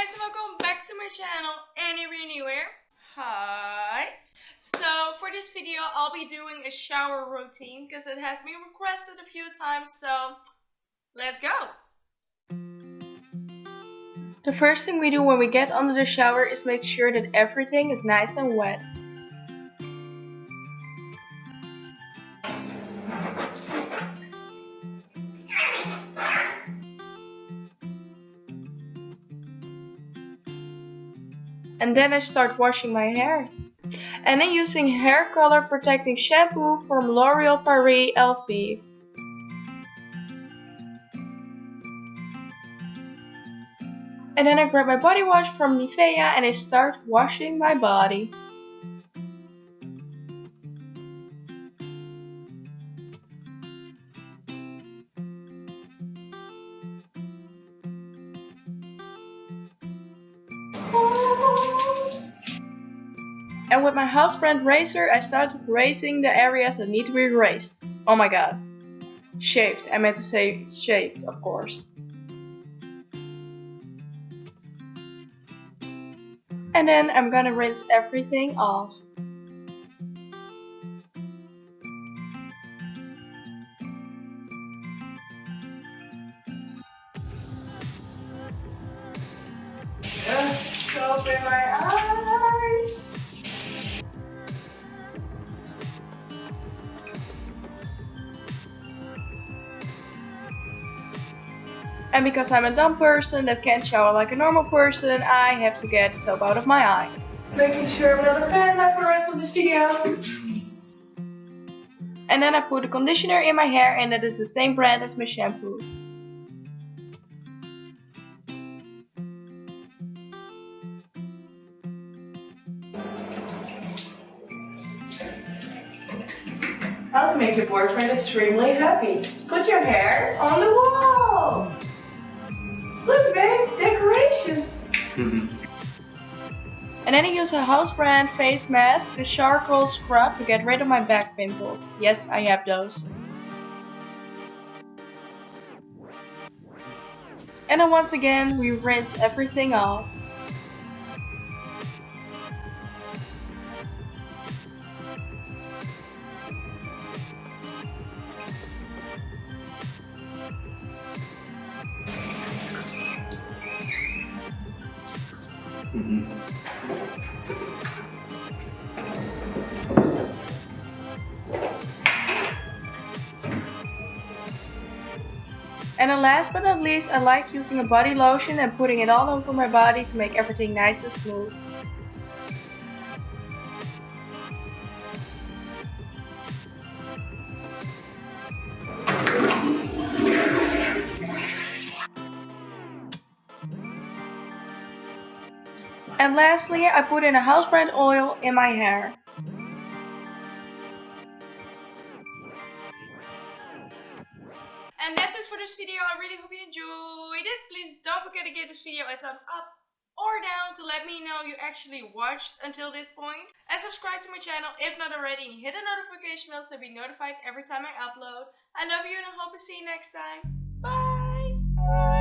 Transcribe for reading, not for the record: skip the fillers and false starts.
guys, and welcome back to my channel, Everyonee here. Hi. So for this video I'll be doing a shower routine because it has been requested a few times, so let's go. The first thing we do when we get under the shower is make sure that everything is nice and wet. And then I start washing my hair. And then using hair color protecting shampoo from L'Oreal Paris LV. And then I grab my body wash from Nivea and I start washing my body. And with my house brand razor, I started razing the areas that need to be razed. Oh my god. Shaved. I meant to say shaved, of course. And then I'm gonna rinse everything off. Just open my eyes. And because I'm a dumb person that can't shower like a normal person, I have to get soap out of my eye. Making sure I'm not a fan for the rest of this video. And then I put a conditioner in my hair, and that is the same brand as my shampoo. How to make your boyfriend extremely happy. Put your hair on the wall. Look, babe, decoration. And then I use a house brand face mask, the charcoal scrub, to get rid of my back pimples. Yes, I have those. And then once again, we rinse everything off. And then last but not least, I like using a body lotion and putting it all over my body to make everything nice and smooth. And lastly, I put in a house brand oil in my hair. And that's it for this video. I really hope you enjoyed it. Please don't forget to give this video a thumbs up or down to let me know you actually watched until this point. And subscribe to my channel if not already. And hit the notification bell so you'll be notified every time I upload. I love you and I hope to see you next time. Bye!